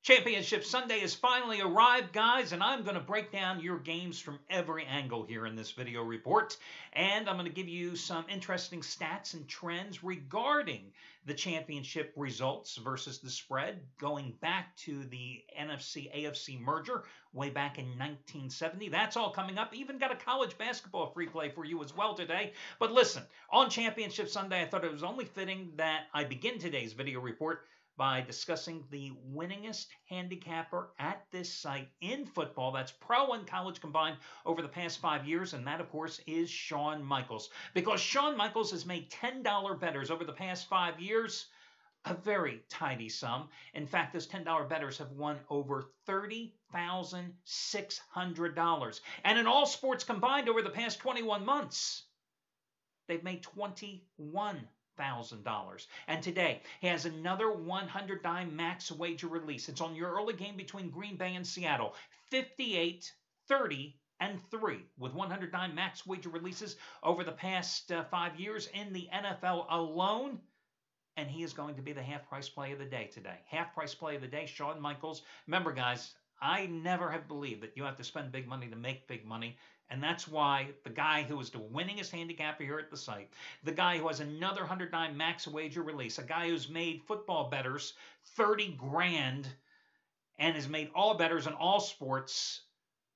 Championship Sunday has finally arrived, guys, and I'm going to break down your games from every angle here in this video report. And I'm going to give you some interesting stats and trends regarding the championship results versus the spread going back to the NFC-AFC merger way back in 1970. That's all coming up. Even got a college basketball free play for you as well today. But listen, on Championship Sunday, I thought it was only fitting that I begin today's video report by discussing the winningest handicapper at this site in football. That's pro and college combined over the past 5 years, and that, of course, is Shawn Michaels. Because Shawn Michaels has made $10 bettors over the past 5 years, a very tidy sum. In fact, those $10 bettors have won over $30,600. And in all sports combined over the past 21 months, they've made $21,000. And today, he has another 100 dime max wager release. It's on your early game between Green Bay and Seattle. 58, 30, and 3 with 100 dime max wager releases over the past 5 years in the NFL alone. And he is going to be the half-price play of the day today. Half-price play of the day, Shawn Michaels. Remember, guys, I never have believed that you have to spend big money to make big money. And that's why the guy who is the winningest handicapper here at the site, the guy who has another 100 dime max wager release, a guy who's made football bettors 30 grand and has made all bettors in all sports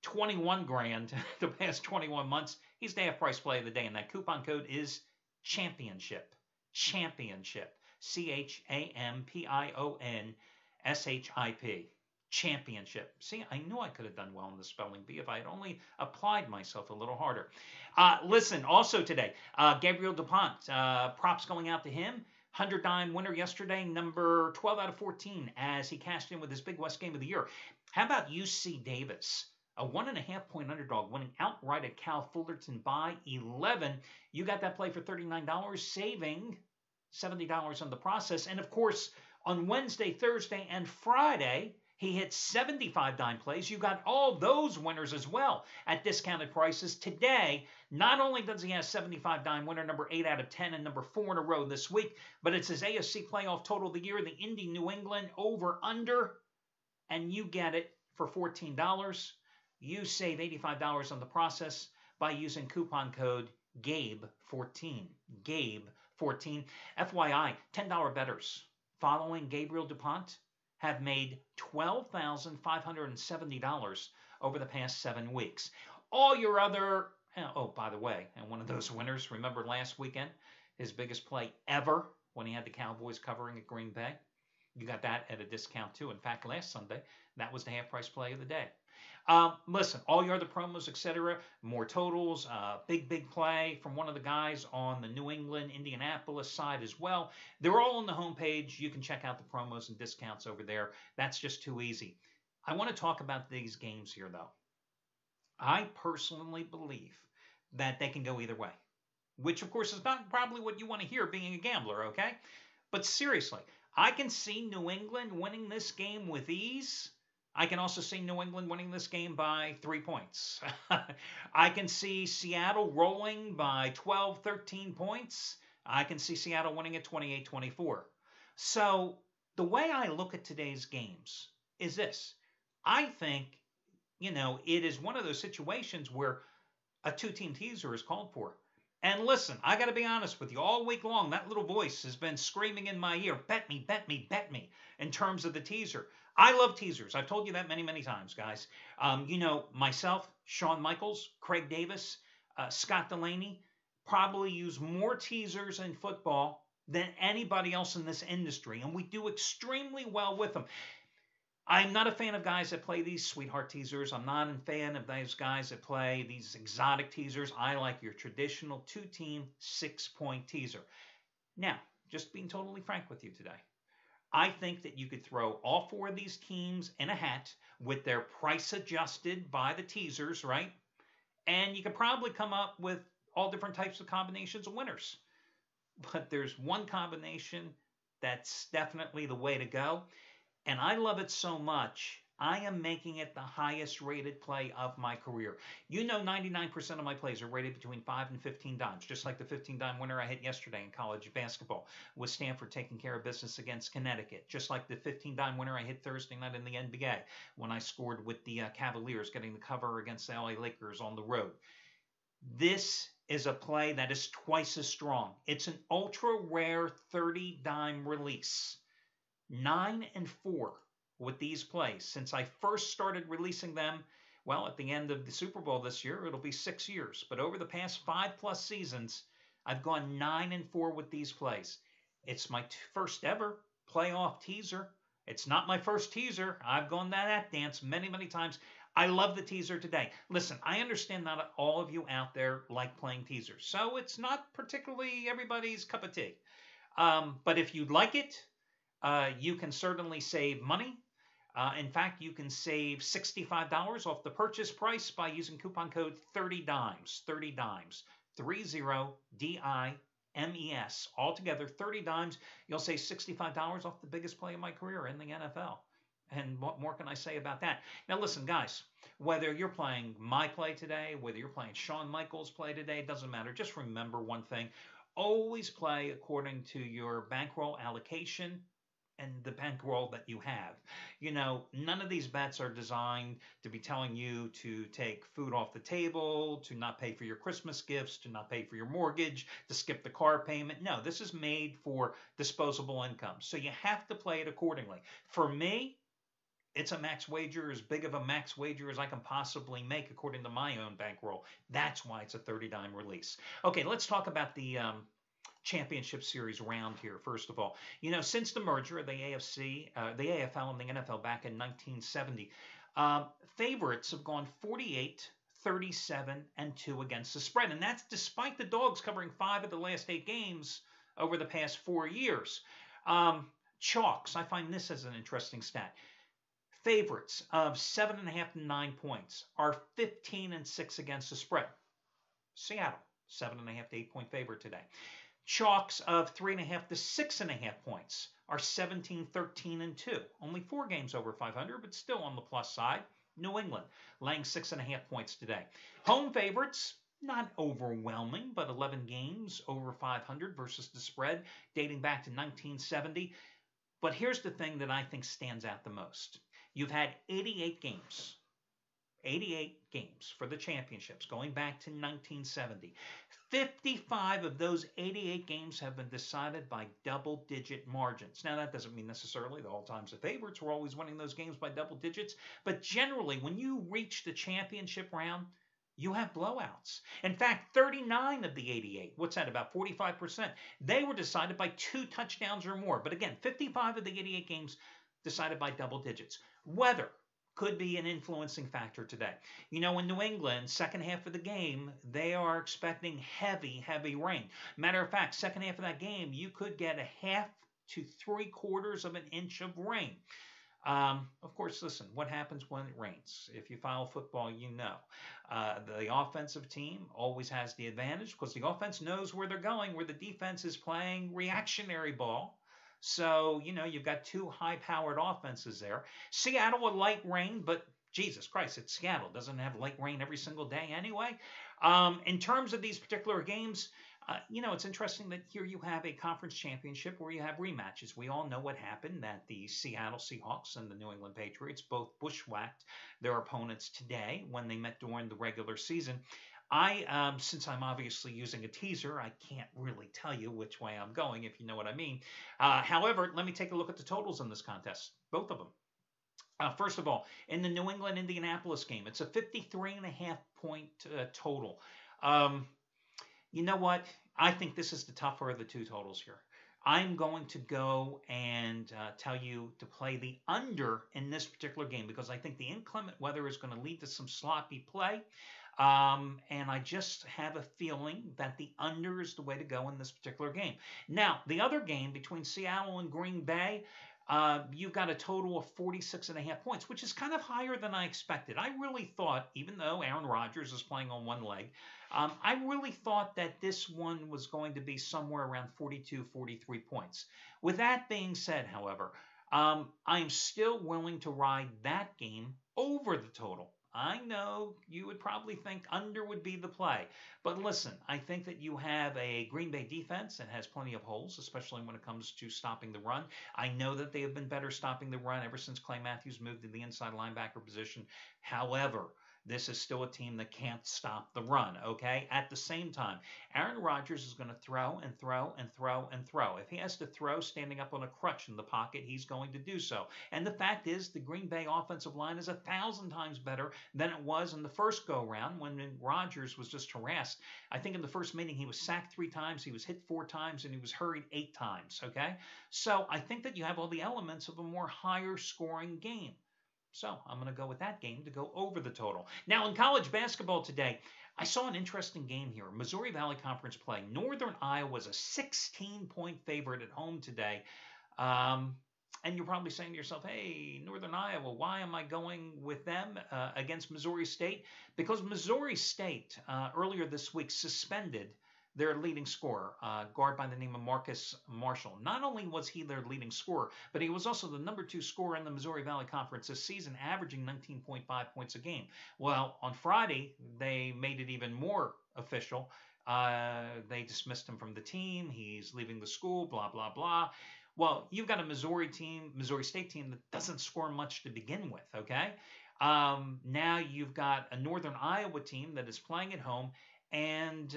21 grand the past 21 months, he's the half-price play of the day. And that coupon code is championship. Championship. CHAMPIONSHIP. Championship. See, I knew I could have done well in the spelling bee if I had only applied myself a little harder. Listen, also today, Gabriel DuPont, props going out to him. 100 dime winner yesterday, number 12 out of 14, as he cashed in with his Big West game of the year. How about UC Davis? A 1.5 point underdog winning outright at Cal Fullerton by 11. You got that play for $39, saving $70 on the process. And of course, on Wednesday, Thursday, and Friday, he hit 75 dime plays. You got all those winners as well at discounted prices. Today, not only does he have 75 dime winner, number 8 out of 10 and number 4 in a row this week, but it's his AFC playoff total of the year, the Indy New England over under, and you get it for $14. You save $85 on the process by using coupon code GABE14. GABE14. FYI, $10 bettors following Gabriel DuPont have made $12,570 over the past 7 weeks. All your other, oh, by the way, and one of those winners, remember last weekend, his biggest play ever when he had the Cowboys covering at Green Bay? You got that at a discount too. In fact, last Sunday, that was the half-price play of the day. Listen, all your other promos, etc., more totals, big play from one of the guys on the New England, Indianapolis side as well. They're all on the homepage. You can check out the promos and discounts over there. That's just too easy. I want to talk about these games here, though. I personally believe that they can go either way, which, of course, is not probably what you want to hear being a gambler, okay? But seriously, I can see New England winning this game with ease. I can also see New England winning this game by 3 points. I can see Seattle rolling by 12, 13 points. I can see Seattle winning at 28-24. So the way I look at today's games is this. I think, it is one of those situations where a two-team teaser is called for. And listen, I got to be honest with you. All week long, that little voice has been screaming in my ear, bet me, bet me, bet me, in terms of the teaser. I love teasers. I've told you that many, many times, guys. Myself, Shawn Michaels, Craig Davis, Scott Delaney probably use more teasers in football than anybody else in this industry, and we do extremely well with them. I'm not a fan of guys that play these sweetheart teasers. I'm not a fan of those guys that play these exotic teasers. I like your traditional two-team 6-point teaser. Now, just being totally frank with you today, I think that you could throw all 4 of these teams in a hat with their price adjusted by the teasers, right? And you could probably come up with all different types of combinations of winners. But there's one combination that's definitely the way to go. And I love it so much, I am making it the highest rated play of my career. 99% of my plays are rated between 5 and 15 dimes, just like the 15-dime winner I hit yesterday in college basketball with Stanford taking care of business against Connecticut, just like the 15-dime winner I hit Thursday night in the NBA when I scored with the Cavaliers getting the cover against the LA Lakers on the road. This is a play that is twice as strong. It's an ultra rare 30-dime release. 9 and 4 with these plays. Since I first started releasing them, well, at the end of the Super Bowl this year, it'll be 6 years. But over the past 5+ seasons, I've gone 9 and 4 with these plays. It's my first ever playoff teaser. It's not my first teaser. I've gone that dance many, many times. I love the teaser today. Listen, I understand not all of you out there like playing teasers, so it's not particularly everybody's cup of tea. But if you'd like it, you can certainly save money. In fact, you can save $65 off the purchase price by using coupon code 30dimes. 30dimes. 30dimes. Altogether, 30 dimes. You'll save $65 off the biggest play of my career in the NFL. And what more can I say about that? Now, listen, guys, whether you're playing my play today, whether you're playing Shawn Michaels' play today, it doesn't matter. Just remember one thing. Always play according to your bankroll allocation and the bankroll that you have. None of these bets are designed to be telling you to take food off the table, to not pay for your Christmas gifts, to not pay for your mortgage, to skip the car payment. No, this is made for disposable income. So you have to play it accordingly. For me, it's a max wager, as big of a max wager as I can possibly make according to my own bankroll. That's why it's a 30-dime release. Okay, let's talk about the championship series round here. First of all, since the merger of the AFL and the NFL back in 1970, favorites have gone 48, 37, and 2 against the spread. And that's despite the dogs covering 5 of the last 8 games over the past 4 years. Chalks, I find this as an interesting stat. Favorites of 7.5 to 9 points are 15 and 6 against the spread. Seattle, 7.5 to 8 point favorite today. Chalks of 3.5 to 6.5 points are 17, 13, and 2. Only 4 games over 500, but still on the plus side. New England laying 6.5 points today. Home favorites, not overwhelming, but 11 games over 500 versus the spread dating back to 1970. But here's the thing that I think stands out the most. You've had 88 games for the championships going back to 1970. 55 of those 88 games have been decided by double-digit margins. Now, that doesn't mean necessarily the all times the favorites were always winning those games by double digits, but generally, when you reach the championship round, you have blowouts. In fact, 39 of the 88, what's that, about 45%, they were decided by 2 touchdowns or more. But again, 55 of the 88 games decided by double digits. Weather could be an influencing factor today. In New England, second half of the game, they are expecting heavy rain. Matter of fact, second half of that game, you could get a 1/2 to 3/4 of an inch of rain. Of course, listen, what happens when it rains? If you follow football, the offensive team always has the advantage because the offense knows where they're going, where the defense is playing reactionary ball. So, you've got 2 high-powered offenses there. Seattle, a light rain, but Jesus Christ, it's Seattle. Doesn't have light rain every single day anyway. In terms of these particular games, it's interesting that here you have a conference championship where you have rematches. We all know what happened, that the Seattle Seahawks and the New England Patriots both bushwhacked their opponents today when they met during the regular season. Since I'm obviously using a teaser, I can't really tell you which way I'm going, if you know what I mean. However, let me take a look at the totals in this contest, both of them. First of all, in the New England-Indianapolis game, it's a 53.5 point total. You know what? I think this is the tougher of the 2 totals here. I'm going to go and tell you to play the under in this particular game because I think the inclement weather is going to lead to some sloppy play. And I just have a feeling that the under is the way to go in this particular game. Now, the other game between Seattle and Green Bay, you've got a total of 46.5 points, which is kind of higher than I expected. I really thought, even though Aaron Rodgers is playing on one leg, I really thought that this one was going to be somewhere around 42, 43 points. With that being said, however, I am still willing to ride that game over the total. I know you would probably think under would be the play. But listen, I think that you have a Green Bay defense that has plenty of holes, especially when it comes to stopping the run. I know that they have been better stopping the run ever since Clay Matthews moved to the inside linebacker position. However, this is still a team that can't stop the run, okay? At the same time, Aaron Rodgers is going to throw and throw and throw and throw. If he has to throw standing up on a crutch in the pocket, he's going to do so. And the fact is, the Green Bay offensive line is 1,000 times better than it was in the first go-round when Rodgers was just harassed. I think in the first meeting, he was sacked 3 times, he was hit 4 times, and he was hurried 8 times, okay? So I think that you have all the elements of a more higher scoring game. So I'm going to go with that game to go over the total. Now, in college basketball today, I saw an interesting game here. Missouri Valley Conference play. Northern Iowa was a 16-point favorite at home today. And you're probably saying to yourself, hey, Northern Iowa, why am I going with them against Missouri State? Because Missouri State earlier this week suspended their leading scorer, guard by the name of Marcus Marshall. Not only was he their leading scorer, but he was also the number 2 scorer in the Missouri Valley Conference this season, averaging 19.5 points a game. Well, on Friday, they made it even more official. They dismissed him from the team. He's leaving the school, blah, blah, blah. Well, you've got a Missouri State team that doesn't score much to begin with, okay? Now you've got a Northern Iowa team that is playing at home, and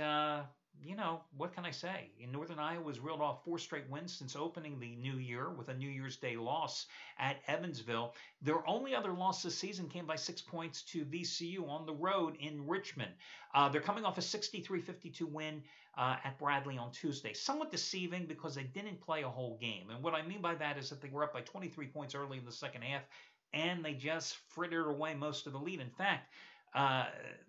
what can I say? Northern Iowa has reeled off 4 straight wins since opening the new year with a New Year's Day loss at Evansville. Their only other loss this season came by 6 points to VCU on the road in Richmond. They're coming off a 63-52 win at Bradley on Tuesday. Somewhat deceiving because they didn't play a whole game. And what I mean by that is that they were up by 23 points early in the second half, and they just frittered away most of the lead. In fact,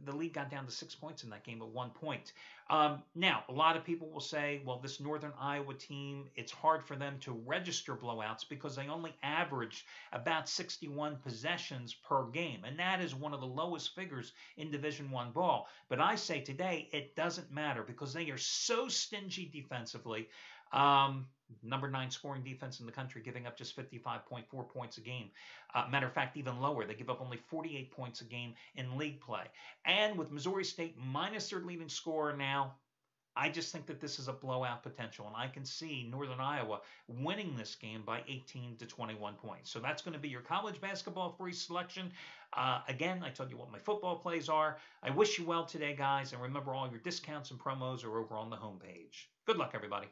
the lead got down to 6 points in that game at 1 point. Now, a lot of people will say, well, this Northern Iowa team, it's hard for them to register blowouts because they only average about 61 possessions per game. And that is one of the lowest figures in Division I ball. But I say today, it doesn't matter because they are so stingy defensively. Number 9 scoring defense in the country, giving up just 55.4 points a game. Matter of fact, even lower. They give up only 48 points a game in league play. And with Missouri State minus their leading scorer now, I just think that this is a blowout potential. And I can see Northern Iowa winning this game by 18 to 21 points. So that's going to be your college basketball free selection. Again, I told you what my football plays are. I wish you well today, guys. And remember, all your discounts and promos are over on the homepage. Good luck, everybody.